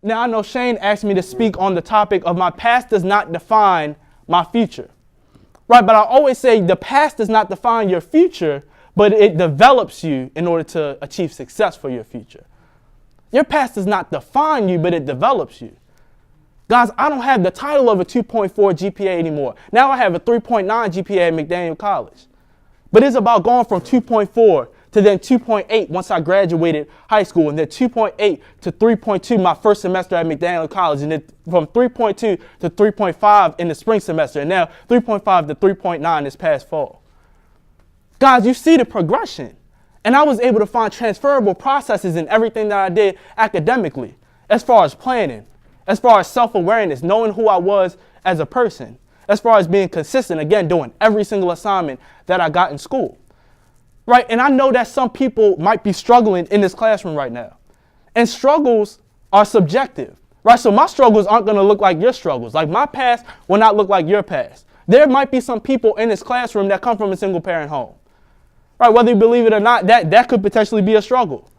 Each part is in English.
Now, I know Shane asked me to speak on the topic of my past does not define my future. Right, but I always say the past does not define your future, but it develops you in order to achieve success for your future. Your past does not define you, but it develops you. Guys, I don't have the title of a 2.4 GPA anymore. Now I have a 3.9 GPA at McDaniel College. But it's about going from 2.4 to then 2.8 once I graduated high school, and then 2.8 to 3.2 my first semester at McDaniel College, and then from 3.2 to 3.5 in the spring semester, and now 3.5 to 3.9 this past fall. Guys, you see the progression. And I was able to find transferable processes in everything that I did academically, as far as planning, as far as self-awareness, knowing who I was as a person, as far as being consistent, again, doing every single assignment that I got in school. Right, and I know that some people might be struggling in this classroom right now. And struggles are subjective, right? So my struggles aren't going to look like your struggles. Like my past will not look like your past. There might be some people in this classroom that come from a single parent home. Right, whether you believe it or not, that could potentially be a struggle.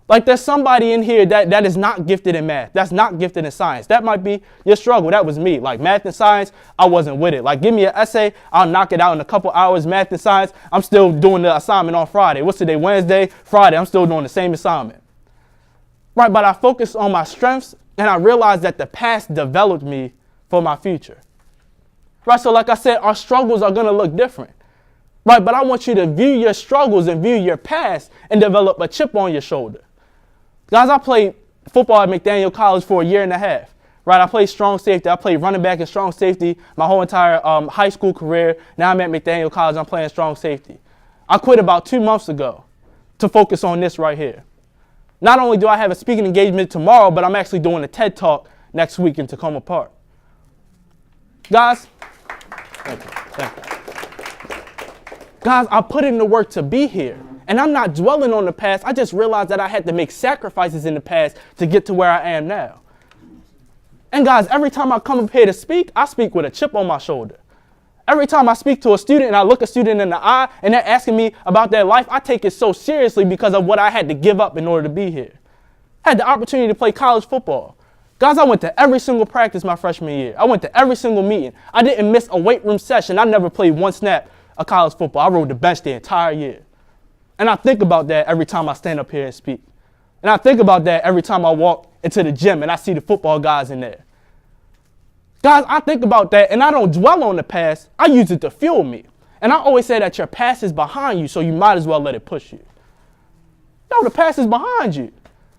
Like there's somebody in here that is not gifted in math, that's not gifted in science. That might be your struggle. That was me. Like math and science, I wasn't with it. Like give me an essay, I'll knock it out in a couple hours. Math and science, I'm still doing the assignment on Friday. What's today? Wednesday, Friday, I'm still doing the same assignment. Right, but I focused on my strengths and I realized that the past developed me for my future. Right, so like I said, our struggles are going to look different. Right, but I want you to view your struggles and view your past and develop a chip on your shoulder. Guys, I played football at McDaniel College for a year and a half. Right, I played strong safety. I played running back and strong safety my whole entire high school career. Now I'm at McDaniel College. I'm playing strong safety. I quit about 2 months ago to focus on this right here. Not only do I have a speaking engagement tomorrow, but I'm actually doing a TED Talk next week in Tacoma Park. Guys, thank you. Guys, I put in the work to be here. And I'm not dwelling on the past. I just realized that I had to make sacrifices in the past to get to where I am now. And guys, every time I come up here to speak, I speak with a chip on my shoulder. Every time I speak to a student and I look a student in the eye and they're asking me about their life, I take it so seriously because of what I had to give up in order to be here. I had the opportunity to play college football. Guys, I went to every single practice my freshman year. I went to every single meeting. I didn't miss a weight room session. I never played one snap of college football. I rode the bench the entire year. And I think about that every time I stand up here and speak. And I think about that every time I walk into the gym and I see the football guys in there. Guys, I think about that and I don't dwell on the past. I use it to fuel me. And I always say that your past is behind you, so you might as well let it push you. No, the past is behind you.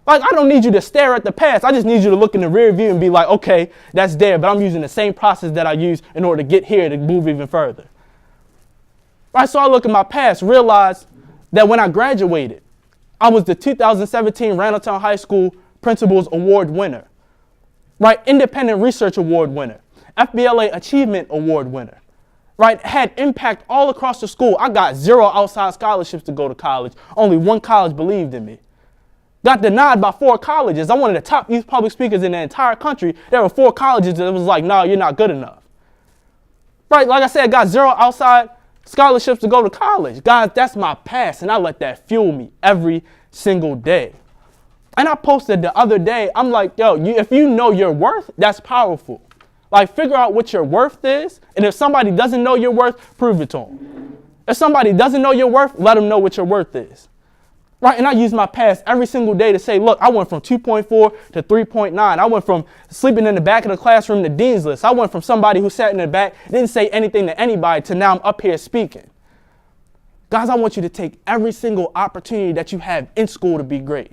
Like, I don't need you to stare at the past. I just need you to look in the rear view and be like, okay, that's there, but I'm using the same process that I use in order to get here to move even further. Right, so I look at my past, realize that when I graduated, I was the 2017 Randalltown High School Principals Award winner, right? Independent Research Award winner, FBLA Achievement Award winner, right? Had impact all across the school. I got 0 outside scholarships to go to college. Only 1 college believed in me. Got denied by 4 colleges. I'm one of the top youth public speakers in the entire country. There were 4 colleges that was like, no, you're not good enough. Right, like I said, got 0 outside scholarships to go to college. Guys, that's my past, and I let that fuel me every single day. And I posted the other day, I'm like, yo, if you know your worth, that's powerful. Like, figure out what your worth is, and if somebody doesn't know your worth, prove it to them. If somebody doesn't know your worth, let them know what your worth is. Right, and I use my past every single day to say, look, I went from 2.4 to 3.9. I went from sleeping in the back of the classroom to dean's list. I went from somebody who sat in the back, didn't say anything to anybody, to now I'm up here speaking. Guys, I want you to take every single opportunity that you have in school to be great.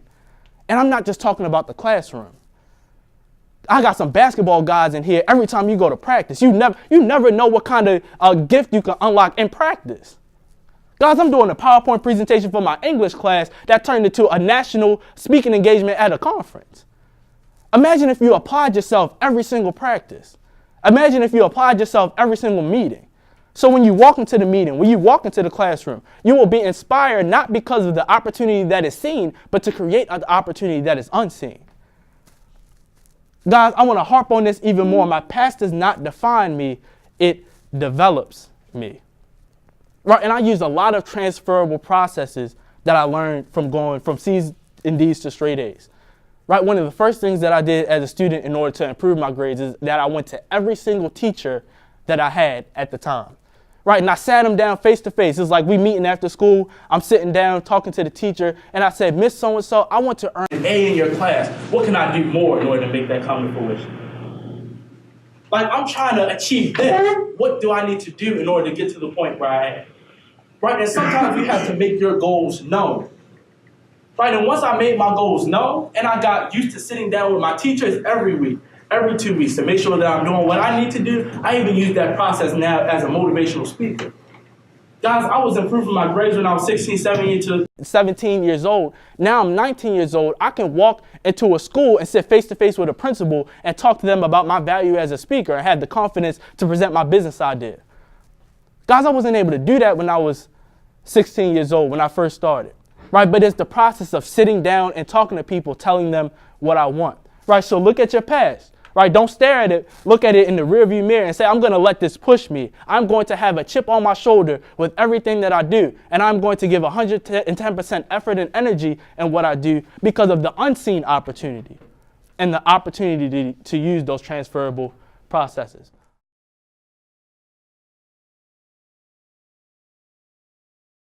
And I'm not just talking about the classroom. I got some basketball guys in here. Every time you go to practice, you never know what kind of gift you can unlock in practice. Guys, I'm doing a PowerPoint presentation for my English class that turned into a national speaking engagement at a conference. Imagine if you applied yourself every single practice. Imagine if you applied yourself every single meeting. So when you walk into the meeting, when you walk into the classroom, you will be inspired not because of the opportunity that is seen, but to create an opportunity that is unseen. Guys, I want to harp on this even more. My past does not define me. It develops me. Right, and I use a lot of transferable processes that I learned from going from C's and D's to straight A's. right? One of the first things that I did as a student in order to improve my grades is that I went to every single teacher that I had at the time, right? And I sat them down face to face. It's like we meeting after school. I'm sitting down talking to the teacher, and I said, Miss So-and-so, I want to earn an A in your class. What can I do more in order to make that come to fruition? Like, I'm trying to achieve this. What do I need to do in order to get to the point where I am? Right? And sometimes you have to make your goals known. Right? And once I made my goals known, and I got used to sitting down with my teachers every week, every 2 weeks to make sure that I'm doing what I need to do, I even use that process now as a motivational speaker. Guys, I was improving my grades when I was 16, 17 years old. Now I'm 19 years old. I can walk into a school and sit face to face with a principal and talk to them about my value as a speaker and have the confidence to present my business idea. Guys, I wasn't able to do that when I was 16 years old, when I first started. Right? But it's the process of sitting down and talking to people, telling them what I want. Right? So look at your past. Right? Don't stare at it. Look at it in the rearview mirror and say, I'm going to let this push me. I'm going to have a chip on my shoulder with everything that I do. And I'm going to give 110% effort and energy in what I do because of the unseen opportunity and the opportunity to use those transferable processes.